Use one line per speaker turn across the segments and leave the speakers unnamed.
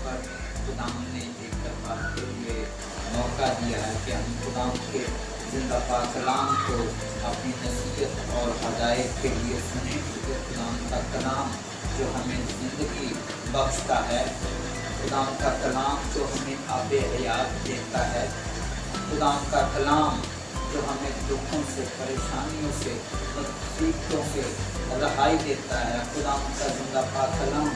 पर खुदाम ने एक दफ़ा फिर ये मौका दिया है कि हम खुदाम के ज़िंदा पाक कलाम को अपनी नसीहत और हदायत के लिए सुने, क्योंकि खुदाम का कलाम जो हमें ज़िंदगी बख्शता है, खुदाम का कलाम जो हमें आबे हयात देता है, खुदाम का कलाम जो हमें दुखों से, परेशानियों से, मुसीबतों से रहाई देता है, खुदाम का ज़िंदा पाक कलाम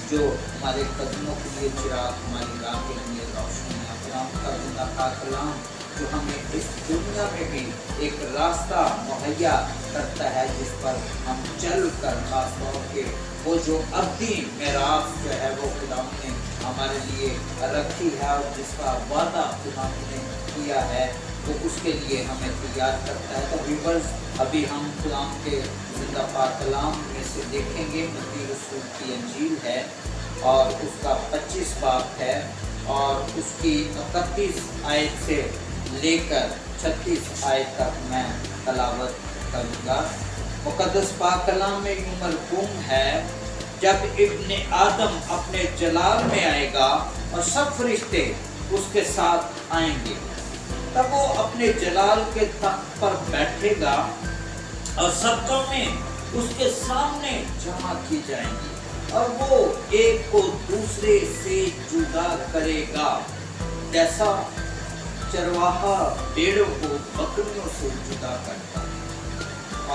जो हमारे कदमों के लिए चिराग, हमारी राह के लिए रोशनी है, खुदाम का ज़िंदा पाक कलाम जो हमें इस दुनिया में भी एक रास्ता मुहैया करता है जिस पर हम चल कर खास तौर पे वो जो अब्दी मेराज जो है वो खुदाम ने हमारे लिए रखी है और जिसका वादा खुदाम ने किया है वो उसके लिए हमें तैयार करता है। तो व्यूअर्स, अभी हम खुदाम के ज़िंदा पाक कलाम में से देखेंगे मत्ती रसूल की अंजील है और उसका 25 बाब है और उसकी 31 आयत से लेकर 36 आयत तक मैं तलावत करूँगा। मुक़द्दस पाक कलाम में यूं मरकूम है, जब इब्ने आदम अपने जलाल में आएगा और सब फरिश्ते उसके साथ आएंगे, तब वो अपने जलाल के तख्त पर बैठेगा और सब कौमें उसके सामने जमा की जाएंगी और वो एक को दूसरे से जुदा करेगा, जैसा चरवाहा भेड़ों को बकरियों से जुदा करता है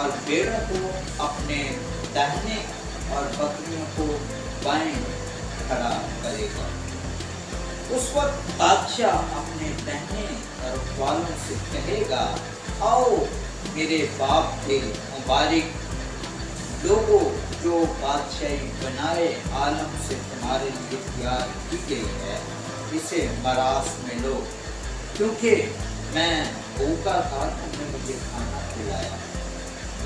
और भेड़ों को अपने दाहिने और बकरियों को बाएं खड़ा करेगा। उस वक्त बादशाह अपने दाहिने तरफ वालों से कहेगा, आओ मेरे बाप के मुबारक लोगों जो बादशाही बनाए आलम से तुम्हारे लिए तैयार की गई है, इसे मरास में लो, क्योंकि मैं भूखा था तुमने मुझे खाना खिलाया,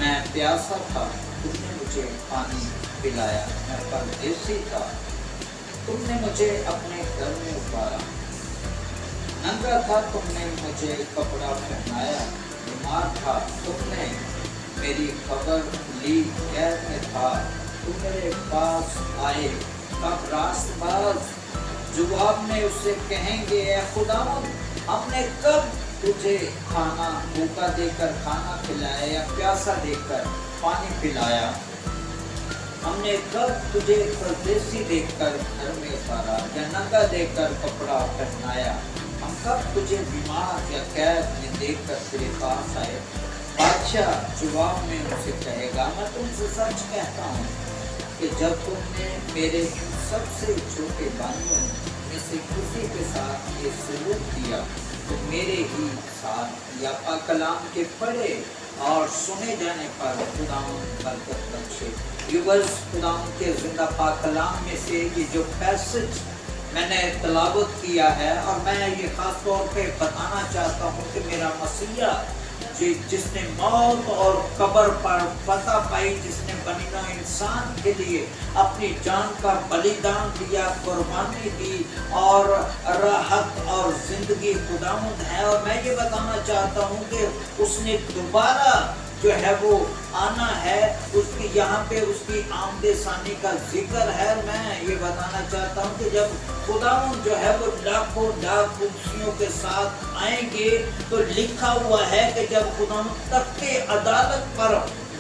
मैं प्यासा था तुमने मुझे पानी पिलाया, मैं परदेसी था तुमने मुझे अपने घर में उतारा, नंगा था तुमने मुझे कपड़ा पहनाया, बीमार था तुमने मेरी खबर ली, कैद में था तुम मेरे पास आए। तब रास्तबाज जवाब में उससे कहेंगे, ए खुदावंद, हमने कब तुझे खाना भूखा देकर खाना खिलाया या प्यासा देकर पानी पिलाया, हमने कब तुझे परदेसी देखकर घर में उतारा या नंगा देखकर कपड़ा पहनाया, हम कब तुझे बीमार या कैद में देखकर तेरे पास आए। बादशाह जवाब में उनसे कहेगा, मैं तुमसे सच कहता हूँ कि जब तुमने मेरे इन सबसे छोटे भाइयों में से किसी के साथ ये सलूक किया तो मेरे ही साथ या पाक कलाम के पढ़े और सुने जाने पर खुदाम बरकत बख्शे। व्यूअर्स, खुदाम के ज़िंदा पाक कलाम में से ये जो पैसेज मैंने तलावत किया है और मैं ये ख़ास तौर पे बताना चाहता हूँ कि मेरा मसीहा जिसने मौत और कब्र पर फतह पाई, जिसने बनीनो इंसान के लिए अपनी जान का बलिदान दिया, कुर्बानी दी और राहत और ज़िंदगी खुदावंद है। और मैं ये बताना चाहता हूँ कि उसने दोबारा जो है वो आना है, उसकी यहाँ पे उसकी आमदे सानी का जिक्र है। मैं ये बताना चाहता हूँ कि जब खुदावंद जो है वो लाखों लाख कुर्सियों के साथ आएंगे तो लिखा हुआ है कि जब खुदावंद तख्ते अदालत पर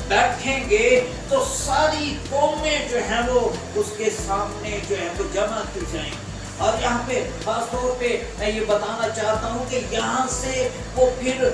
बैठेंगे तो सारी कौमें जो है वो उसके सामने जो है वो जमा की जाएंगी। और यहाँ पे खास तौर पे मैं ये बताना चाहता हूँ कि यहाँ से वो फिर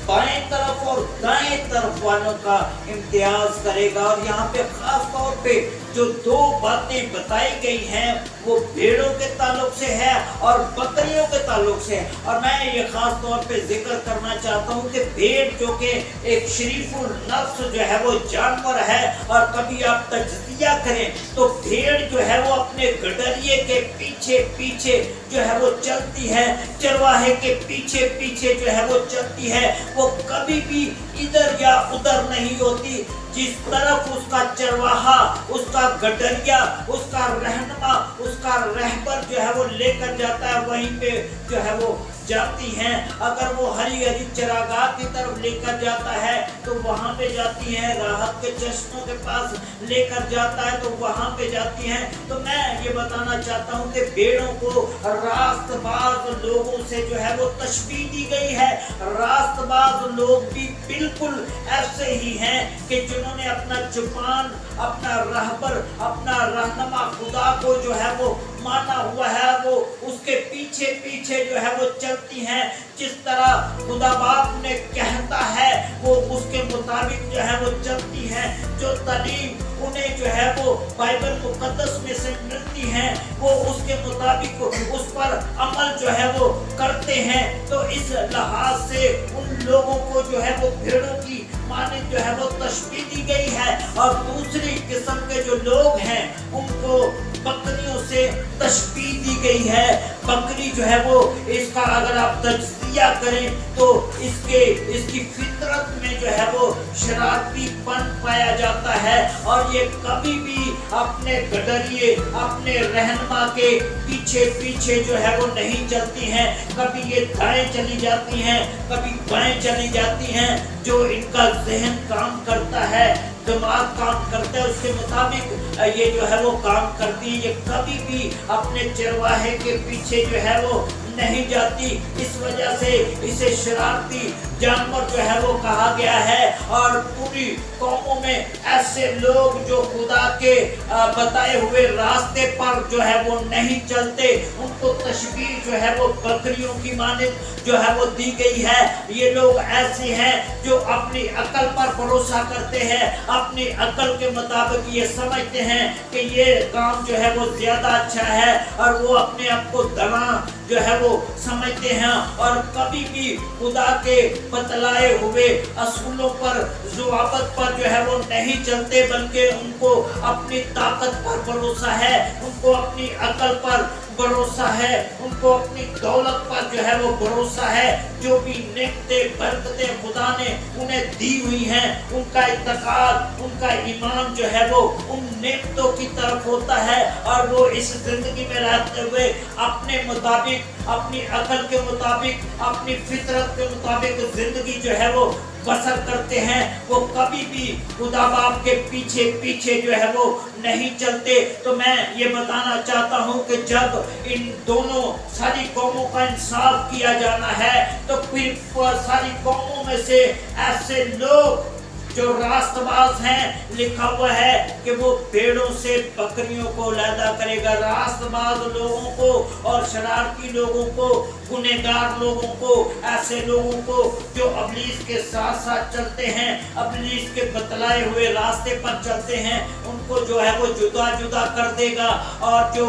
बाएं तरफ और दाएं तरफ वालों का इम्तियाज करेगा। और यहाँ पे खास तौर पे जो दो बातें बताई गई हैं वो भेड़ों के ताल्लुक से है और बकरियों के ताल्लुक से है। और मैं ये खास तौर पे जिक्र करना चाहता हूँ कि भेड़ जो कि एक शरीफुल नफ्स जो है वो जानवर है, और कभी आप तजजिया करें तो भेड़ जो है वो अपने गडरिये के पीछे पीछे जो है वो चलती है, चरवाहे के पीछे पीछे जो है वो चलती है, वो कभी भी इधर या उधर नहीं होती। जिस तरफ उसका चरवाहा, उसका गडरिया, उसका रहनुमा, उसका रहबर जो है वो लेकर जाता है, वहीं पे जो है वो
जाती हैं, अगर वो हरी हरी चरागाह की तरफ लेकर जाता है तो वहाँ पे जाती हैं, राहत के चश्मों के पास लेकर जाता है तो वहाँ पे जाती हैं। तो मैं ये बताना चाहता हूँ कि भेड़ों को रास्तबाज लोगों से जो है वो तशबीह दी गई है। रास्तबाज लोग भी बिल्कुल ऐसे ही हैं कि जिन्होंने अपना जुबान, अपना रहबर, अपना रहनुमा खुदा को जो है वो माना हुआ है, वो उसके पीछे पीछे जो है वो चलती हैं। जिस तरह खुदा बाप ने कहता है वो उसके मुताबिक जो है वो चलती हैं। जो तालीम उन्हें जो है वो बाइबल मुकद्दस में से मिलती है वो उसके मुताबिक उस पर अमल जो है वो करते हैं। तो इस लिहाज से उन लोगों को जो है वो भेड़ों की मानित जो है वो तशबीह दी गई है। और दूसरी किस्म के जो लोग हैं उनको बकरियों से तशबीह दी गई है। बकरी जो है वो, इसका अगर आप तजज़िया करें तो इसकी फितरत में जो है वो शरारतीपन पाया जाता है और ये कभी भी अपने गडरिए, अपने रहनुमा के पीछे पीछे जो है वो नहीं चलती हैं। कभी ये दाएं चली जाती हैं, कभी बाएं चली जाती हैं। जो इनका ज़हन काम करता है, दिमाग काम करता है, उसके मुताबिक ये जो है वो काम करती है। ये कभी भी अपने चरवाहे के पीछे जो है वो नहीं जाती। इस वजह से इसे शरारती जानवर जो है वो कहा गया है। और पूरी कौमों में ऐसे लोग जो खुदा के बताए हुए रास्ते पर जो है वो नहीं चलते, उनको तशबीह जो है वो बकरियों की मानित जो है वो दी गई है। ये लोग ऐसे हैं जो अपनी अकल पर भरोसा करते हैं, अपनी अकल के मुताबिक ये समझते हैं कि ये काम जो है वो ज्यादा अच्छा है और वो अपने आप को दना जो है वो समझते हैं और कभी भी खुदा के बतलाए हुए असूलों पर, ज़वाबत पर जो है वो नहीं चलते, बल्कि उनको अपनी ताकत पर भरोसा है, उनको अपनी अकल पर भरोसा है, उनको अपनी दौलत पर जो है वो भरोसा है। जो भी नेमतें, बरकतें खुदा ने उन्हें दी हुई हैं, उनका इत्तेकाद, उनका ईमान जो है वो उन नेमतों की तरफ होता है और वो इस जिंदगी में रहते हुए अपने मुताबिक, अपनी अकल के मुताबिक, अपनी फितरत के मुताबिक जिंदगी जो है वो बसर करते हैं। वो कभी भी खुदा बाप के पीछे पीछे जो है वो नहीं चलते। तो मैं ये बताना चाहता हूँ कि जब इन दोनों सारी कौमों का इंसाफ किया जाना है तो फिर सारी कौमों में से ऐसे लोग जो रास्तबाज हैं, लिखा हुआ है कि वो भेड़ों से बकरियों को अलहदा करेगा। रास्तबाज लोगों को और शरारती लोगों को, गुनहगार लोगों को, ऐसे लोगों को जो अबलीस के साथ साथ चलते हैं, अबलीस के बतलाए हुए रास्ते पर चलते हैं, उनको जो है वो जुदा जुदा कर देगा। और जो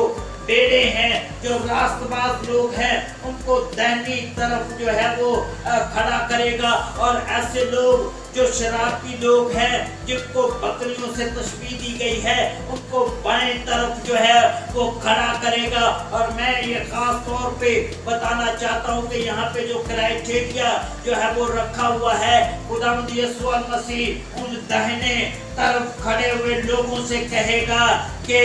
बेड़े हैं, जो रास्तबाज लोग हैं, उनको दाहिनी तरफ जो है वो खड़ा करेगा। और ऐसे लोग जो शरारती लोग हैं, जिनको बकरियों से तशबीह दी गई है, उनको बाएं तरफ जो है वो खड़ा करेगा। और मैं ये खास तौर पे बताना चाहता हूँ कि यहाँ पे जो क्राइटेरिया जो है वो रखा हुआ है, खुदावंद यीशु मसीह उन दाहिने तरफ खड़े हुए लोगों से कहेगा कि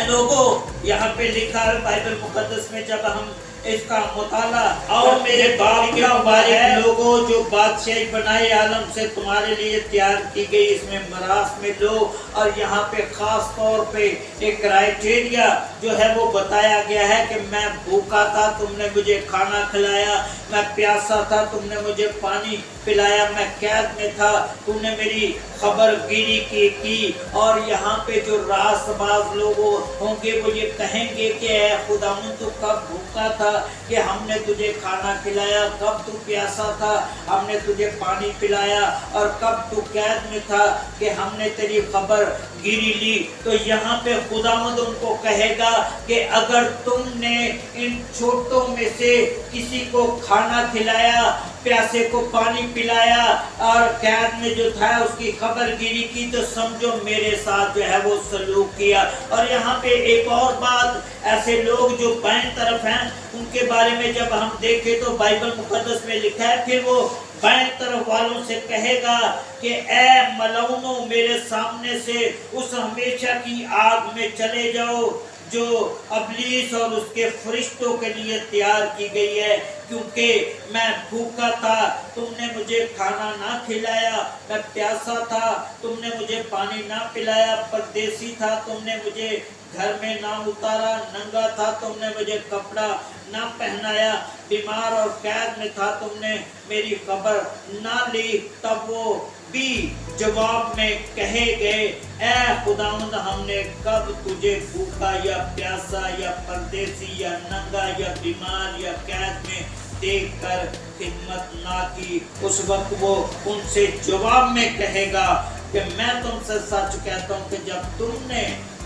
लोगों, यहाँ पे लिखा है बाइबल मुकद्दस में, जब हम इसका मुताला, आओ मेरे बाप के मुबारक लोगों जो बादशाही बनाए आलम से तुम्हारे लिए तैयार की गई, इसमें मरास में लो। और यहाँ पे खास तौर पे एक क्राइटेरिया जो है वो बताया गया है कि मैं भूखा था, तुमने मुझे खाना खिलाया, मैं प्यासा था, तुमने मुझे पानी पिलाया, मैं कैद में था, तुमने मेरी खबरगिरी की। और यहाँ पे जो रास्तबाज लोग होंगे वो ये कहेंगे कि ऐ खुदावंद तू कब भूखा था कि हमने तुझे खाना खिलाया, कब तू प्यासा था हमने तुझे पानी पिलाया, और कब तू कैद में था कि हमने तेरी खबर गिरी ली। तो यहाँ पे खुदावंद उनको कहेगा कि अगर तुमने इन छोटों में से किसी को खाना खिलाया, प्यासे को पानी पिलाया और कैद में जो था उसकी खबरगिरी की, तो समझो मेरे साथ जो है वो सलूक किया। और यहाँ पे एक और बात, ऐसे लोग जो बाएं तरफ हैं उनके बारे में जब हम देखें तो बाइबल मुकद्दस में लिखा है, फिर वो बाएं तरफ वालों से कहेगा कि ए मलऊनों, मेरे सामने से उस हमेशा की आग में चले जाओ जो अबलीस और उसके फरिश्तों के लिए तैयार की गई है। क्योंकि मैं भूखा था, तुमने मुझे खाना ना खिलाया, मैं प्यासा था, तुमने मुझे पानी ना पिलाया, परदेसी था, तुमने मुझे घर में ना उतारा, नंगा था, तुमने मुझे कपड़ा ना पहनाया, बीमार और कैद में था, तुमने मेरी खबर ना ली। तब वो भी जवाब में कहे गए, ऐ खुदावंद, हमने कब तुझे भूखा या प्यासा या परदेसी या नंगा या बीमार या कैद में देखकर खिदमत ना की। उस वक्त वो उनसे जवाब में कहेगा कि मैं तुमसे सच कहता हूँ कि जब तुमने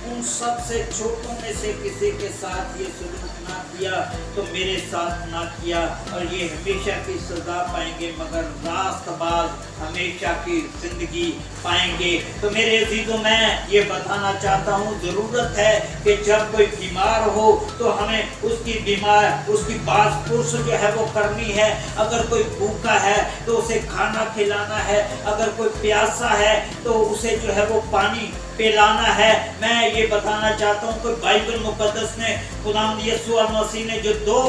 उन सबसे छोटों में से किसी के साथ ये सलूक ना किया तो मेरे साथ ना किया, और ये हमेशा की सजा पाएंगे मगर रास्तबाज हमेशा की जिंदगी पाएंगे। तो मेरे अजीजों, मैं ये बताना चाहता हूँ, जरूरत है कि जब कोई बीमार हो तो हमें उसकी बात पुरुष जो है वो करनी है। अगर कोई भूखा है तो उसे खाना खिलाना है, अगर कोई प्यासा है तो उसे जो है वो पानी पिलाना है। मैं ये बताना चाहता हूँ कि बाइबल मुकद्दस ने खुदावंद यीशु मसीह ने जो दो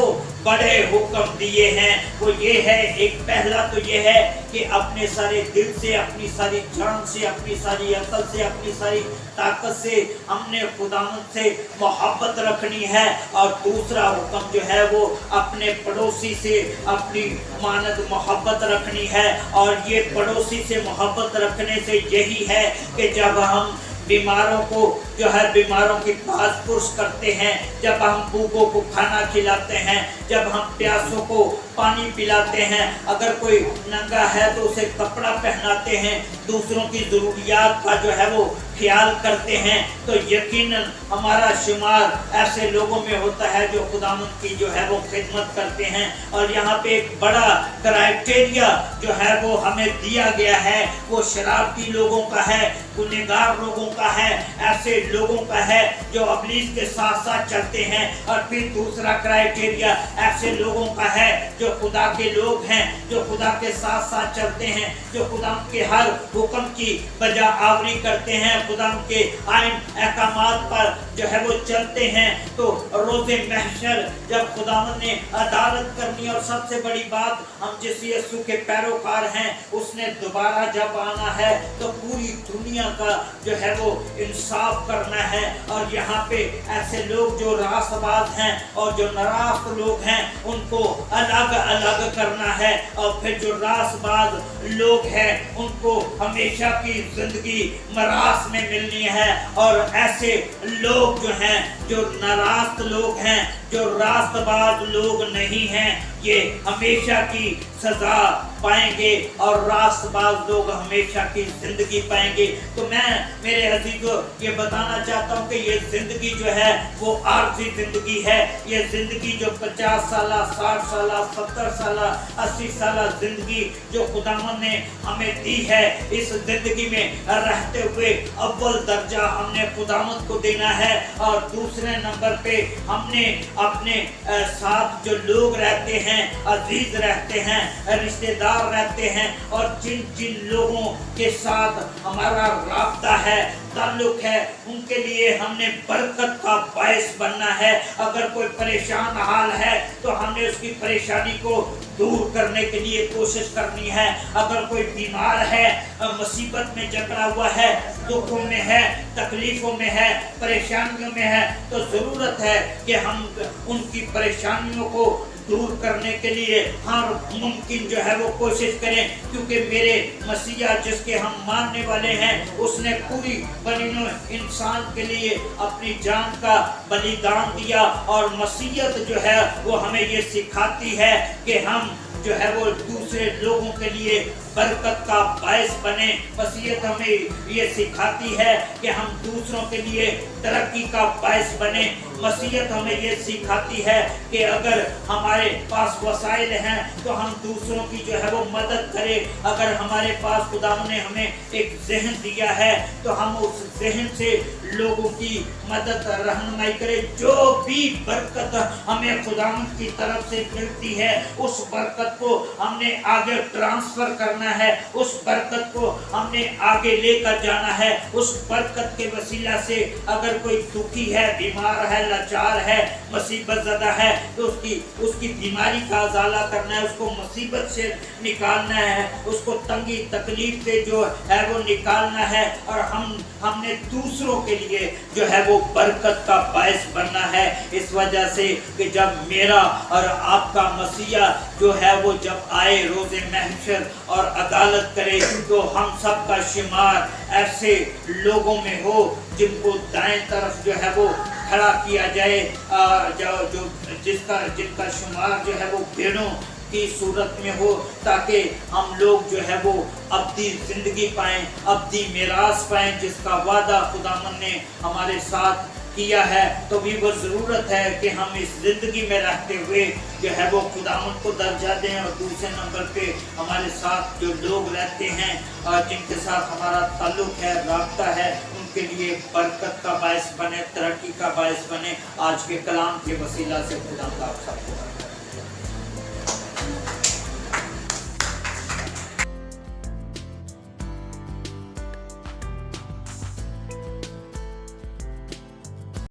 बड़े हुक्म दिए हैं वो ये है, एक पहला तो ये है कि अपने सारे दिल से, अपनी सारी जान से, अपनी सारी अकल से, अपनी सारी ताकत से हमने खुदावंद से मोहब्बत रखनी है, और दूसरा हुक्म जो है वो अपने पड़ोसी से अपनी मानद मोहब्बत रखनी है। और ये पड़ोसी से मोहब्बत रखने से यही है कि जब हम बीमारों को जो है बीमारों की पास पुरुष करते हैं, जब हम भूखों को खाना खिलाते हैं, जब हम प्यासों को पानी पिलाते हैं, अगर कोई नंगा है तो उसे कपड़ा पहनाते हैं, दूसरों की ज़रूरियात का जो है वो ख्याल करते हैं, तो यकीनन हमारा शुमार ऐसे लोगों में होता है जो खुदावंद की जो है वो खिदमत करते हैं। और यहाँ पे एक बड़ा क्राइटेरिया जो है वो हमें दिया गया है, वो शराबी लोगों का है, गुनहगार लोगों का है, ऐसे लोगों का है जो अबलीस के साथ साथ चलते हैं। और फिर दूसरा क्राइटेरिया ऐसे लोगों का है जो खुदा के लोग हैं, जो खुदा के साथ साथ चलते हैं, जो खुदा के हर हुक्म की बजा आवरी करते हैं, खुदा के आइन अहकामात पर जो है वो चलते हैं। तो रोज़े महशर जब खुदावंद ने अदालत करनी, और सबसे बड़ी बात, हम जिस यीशु के पैरोकार हैं उसने दोबारा जब आना है तो पूरी दुनिया का जो है वो इंसाफ करना है। और यहाँ पे ऐसे लोग जो रास्तबाज हैं और जो नारास्त लोग हैं उनको अलग अलग करना है, और फिर जो रास्तबाज लोग हैं उनको हमेशा की जिंदगी मरास में मिलनी है। और ऐसे लोग जो हैं, जो नारास्त लोग हैं, जो रास्तबाज लोग नहीं हैं, ये हमेशा की सजा पाएंगे और रास्तबाज लोग हमेशा की जिंदगी पाएंगे। तो मैं मेरे अजीजों ये बताना चाहता हूँ कि ये जिंदगी जो है वो आर्जी जिंदगी है। ये जिंदगी जो 50 साल, 60 साल, 70 साल, 80 साल जिंदगी जो खुदावंद ने हमें दी है, इस जिंदगी में रहते हुए अव्वल दर्जा हमने खुदावंद को देना है। और दूसरे नंबर पे हमने अपने साथ जो लोग रहते हैं, अजीज रहते हैं, रिश्तेदार रहते हैं, और जिन जिन लोगों के साथ हमारा राब्ता है, ताल्लुक है, उनके लिए हमने बरकत का बायस बनना है। अगर कोई परेशान हाल है तो हमने उसकी परेशानी को दूर करने के लिए कोशिश करनी है। अगर कोई बीमार है, मुसीबत में जकड़ा हुआ है, दुखों में है, तकलीफों में है, परेशानियों में है, तो जरूरत है कि हम उनकी परेशानियों को दूर करने के लिए हर मुमकिन जो है वो कोशिश करें। क्योंकि मेरे मसीहा जिसके हम मानने वाले हैं, उसने पूरी बनी इंसान के लिए अपनी जान का बलिदान दिया। और मसीहत जो है वो हमें ये सिखाती है कि हम जो है वो दूसरे लोगों के लिए बरकत का बायस बने। मसीहत हमें ये सिखाती है कि हम दूसरों के लिए तरक्की का बायस बने। मसीहत हमें ये सिखाती है कि अगर हमारे पास वसाइल हैं तो हम दूसरों की जो है वो मदद करें। अगर हमारे पास खुदा ने हमें एक जहन दिया है तो हम उस जहन से लोगों की मदद रहनुमाई करें। जो भी बरकत हमें खुदा की तरफ से मिलती है, उस बरकत को हमने आगे ट्रांसफर करना है, उस बरकत को हमने आगे लेकर जाना है। उस बरकत के वसीला से अगर कोई दुखी है, बीमार है, लाचार है, मुसीबत ज़दा है, तो उसकी बीमारी का अजाला करना है, उसको मुसीबत से निकालना है, उसको तंगी तकलीफ से जो है वो निकालना है। और हमने दूसरों के लिए जो है वो बरकत का बायस बनना है। इस वजह से कि जब मेरा और आपका मसीहा जो है वो जब आए रोज़े महशर और अदालत करे, तो हम सब का शुमार ऐसे लोगों में हो जिनको दाएं तरफ जो है वो खड़ा किया जाए, जिनका शुमार जो है वो भेड़ों की सूरत में हो, ताकि हम लोग जो है वो अब्दी ज़िंदगी पाएं, अब्दी मिरास पाएं, जिसका वादा खुदावन ने हमारे साथ किया है। तो भी वो ज़रूरत है कि हम इस ज़िंदगी में रहते हुए जो है वो खुदावन को दर्जा दें। और दूसरे नंबर पे हमारे साथ जो लोग रहते हैं और जिनके साथ हमारा ताल्लुक़ है, राब्ता है, उनके लिए बरकत का बायस बने, तरक्की का बायस बने। आज के कलाम के वसीला से खुदा आप सबको